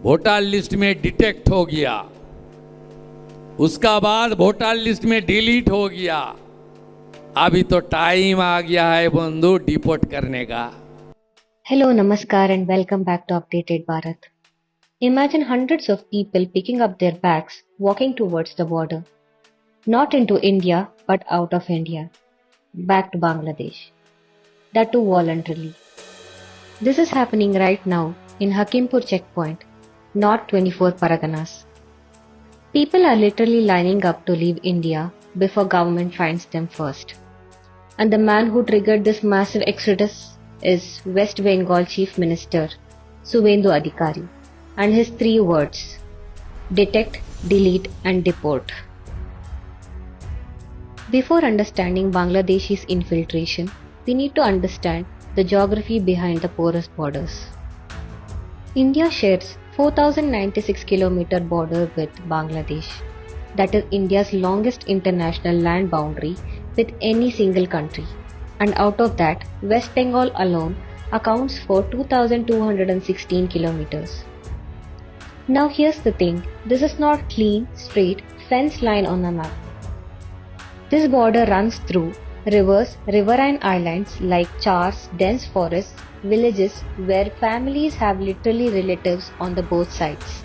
Voter list में detect हो गया, उसका बाद वोटर लिस्ट में डिलीट हो गया। अभी तो टाइम आ गया है बंधु डिपोर्ट करने का। Hello, Namaskar, and welcome back to Updated Bharat. Imagine hundreds of people picking up their bags, walking towards the border. Not into India, but out of India. Back to Bangladesh. That too voluntarily. This is happening right now in Hakimpur checkpoint, North 24 Paraganas. People are literally lining up to leave India before government finds them first. And the man who triggered this massive exodus is West Bengal Chief Minister Suvendu Adhikari and his three words: detect, delete and deport. Before understanding Bangladesh's infiltration, we need to understand the geography behind the porous borders. India shares 4096 km border with Bangladesh. That is India's longest international land boundary with any single country. And out of that, West Bengal alone accounts for 2216 kilometers. Now here's the thing, this is not clean, straight fence line on a map. This border runs through rivers, riverine islands like chars, dense forests, villages where families have literally relatives on the both sides.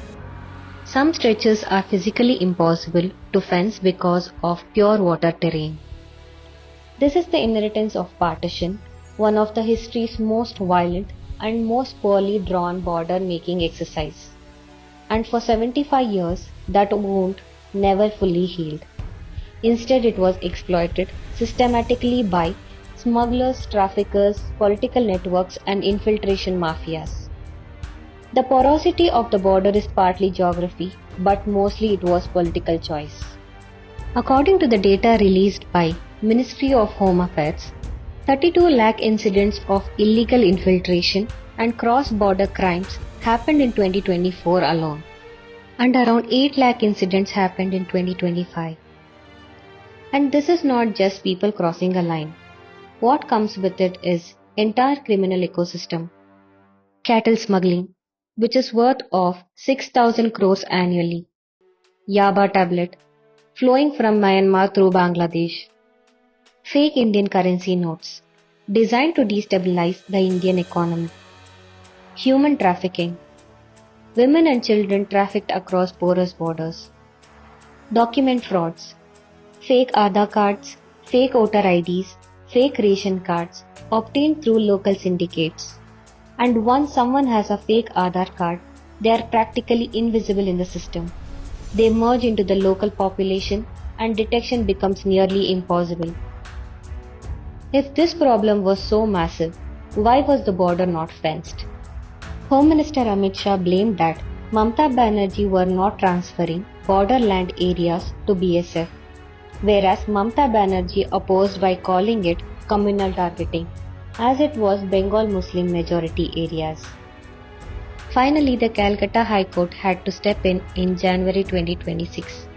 Some stretches are physically impossible to fence because of pure water terrain. This is the inheritance of partition, one of the history's most violent and most poorly drawn border making exercise. And for 75 years, that wound never fully healed. Instead, it was exploited systematically by smugglers, traffickers, political networks, and infiltration mafias. The porosity of the border is partly geography, but mostly it was political choice. According to the data released by Ministry of Home Affairs, 32 lakh incidents of illegal infiltration and cross-border crimes happened in 2024 alone, and around 8 lakh incidents happened in 2025. And this is not just people crossing a line. What comes with it is entire criminal ecosystem. Cattle smuggling, which is worth of 6,000 crores annually. Yaba tablet, flowing from Myanmar through Bangladesh. Fake Indian currency notes, designed to destabilize the Indian economy. Human trafficking, women and children trafficked across porous borders. Document frauds, fake Aadhaar cards, fake voter IDs, fake ration cards obtained through local syndicates. And once someone has a fake Aadhaar card, they are practically invisible in the system. They merge into the local population and detection becomes nearly impossible. If this problem was so massive, why was the border not fenced? Home Minister Amit Shah blamed that Mamata Banerjee were not transferring borderland areas to BSF, whereas Mamata Banerjee opposed by calling it communal targeting, as it was Bengal Muslim majority areas. Finally, the Calcutta High Court had to step in January 2026.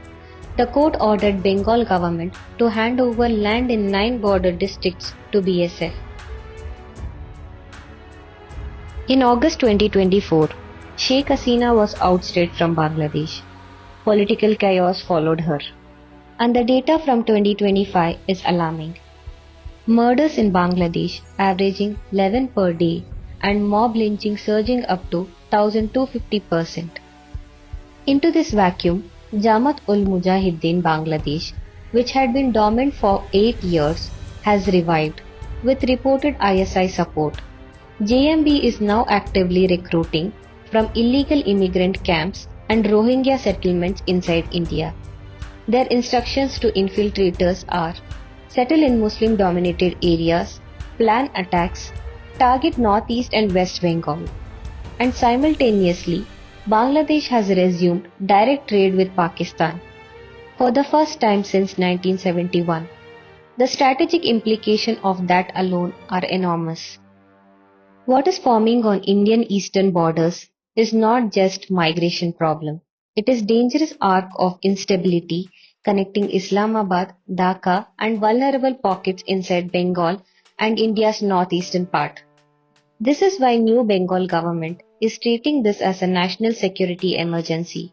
The court ordered Bengal government to hand over land in 9 border districts to BSF. In August 2024, Sheikh Hasina was ousted from Bangladesh. Political chaos followed her. And the data from 2025 is alarming. Murders in Bangladesh averaging 11 per day and mob lynching surging up to 1,250%. Into this vacuum, Jamaat ul Mujahideen Bangladesh, which had been dormant for 8 years, has revived with reported ISI support. JMB is now actively recruiting from illegal immigrant camps and Rohingya settlements inside India. Their instructions to infiltrators are: settle in Muslim dominated areas, plan attacks, target Northeast and West Bengal. And simultaneously, Bangladesh has resumed direct trade with Pakistan for the first time since 1971. The strategic implications of that alone are enormous. What is forming on Indian eastern borders is not just migration problem. It is dangerous arc of instability connecting Islamabad, Dhaka and vulnerable pockets inside Bengal and India's northeastern part. This is why new Bengal government is treating this as a national security emergency,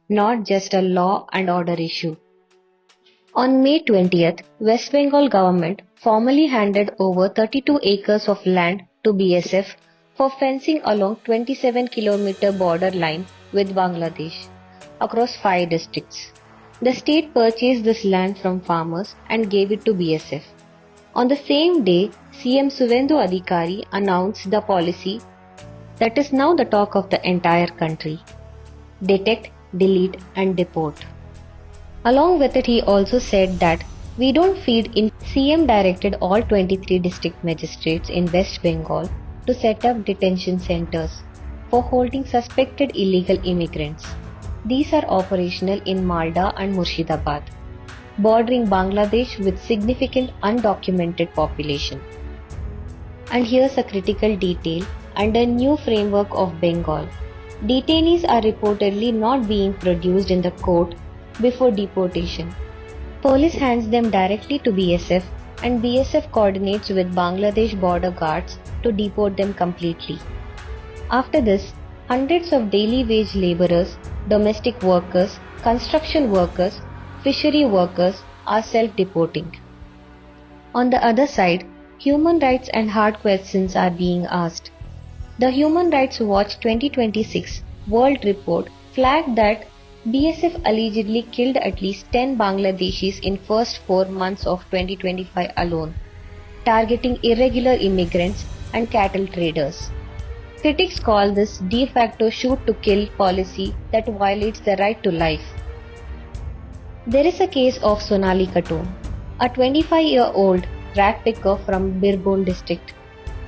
not just a law and order issue. On May 20th, West Bengal government formally handed over 32 acres of land to BSF for fencing along 27-kilometer border line with Bangladesh across 5 districts. The state purchased this land from farmers and gave it to BSF. On the same day, CM Suvendu Adhikari announced the policy that is now the talk of the entire country: detect, delete and deport. Along with it, he also said that we don't feed in. CM directed all 23 district magistrates in West Bengal to set up detention centers for holding suspected illegal immigrants. These are operational in Malda and Murshidabad, bordering Bangladesh with significant undocumented population. And here's a critical detail: under new framework of Bengal, detainees are reportedly not being produced in the court before deportation. Police hands them directly to BSF and BSF coordinates with Bangladesh border guards to deport them completely. After this, hundreds of daily wage laborers, domestic workers, construction workers, fishery workers are self-deporting. On the other side, human rights and hard questions are being asked. The Human Rights Watch 2026 World Report flagged that BSF allegedly killed at least 10 Bangladeshis in first 4 months of 2025 alone, targeting irregular immigrants and cattle traders. Critics call this de facto shoot-to-kill policy that violates the right to life. There is a case of Sonali Khatun, a 25-year-old rat picker from Birbhum district,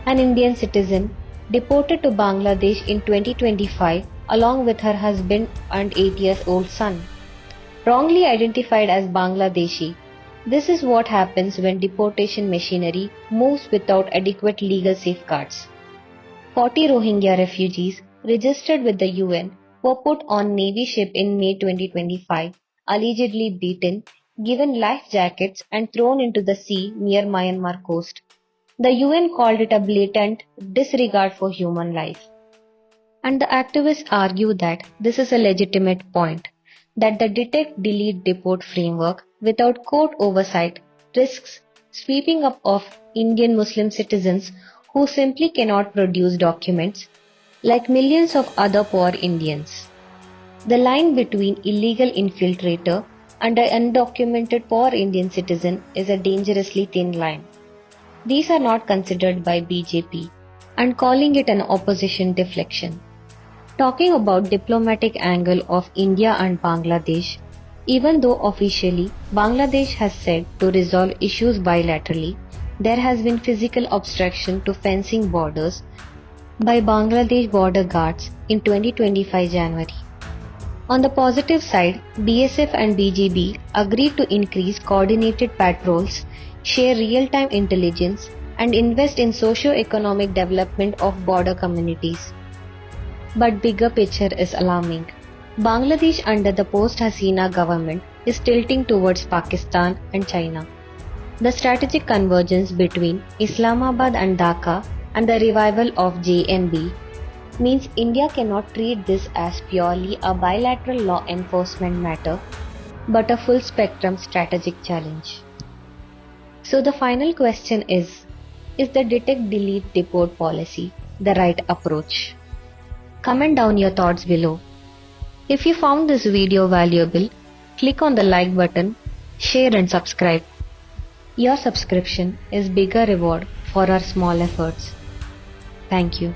an Indian citizen deported to Bangladesh in 2025 along with her husband and 8-year-old son. Wrongly identified as Bangladeshi, this is what happens when deportation machinery moves without adequate legal safeguards. 40 Rohingya refugees registered with the UN were put on Navy ship in May 2025, allegedly beaten, given life jackets and thrown into the sea near Myanmar coast. The UN called it a blatant disregard for human life. And the activists argue that this is a legitimate point, that the detect, delete, deport framework without court oversight risks sweeping up of Indian Muslim citizens who simply cannot produce documents, like millions of other poor Indians. The line between illegal infiltrator and an undocumented poor Indian citizen is a dangerously thin line. These are not considered by BJP and calling it an opposition deflection. Talking about diplomatic angle of India and Bangladesh, even though officially Bangladesh has said to resolve issues bilaterally, there has been physical obstruction to fencing borders by Bangladesh border guards in 2025 January. On the positive side, BSF and BGB agreed to increase coordinated patrols, share real-time intelligence, and invest in socio-economic development of border communities. But bigger picture is alarming. Bangladesh under the post-Hasina government is tilting towards Pakistan and China. The strategic convergence between Islamabad and Dhaka and the revival of JNB means India cannot treat this as purely a bilateral law enforcement matter, but a full-spectrum strategic challenge. So the final question is the detect, delete, deport policy the right approach? Comment down your thoughts below. If you found this video valuable, click on the like button, share and subscribe. Your subscription is bigger reward for our small efforts. Thank you.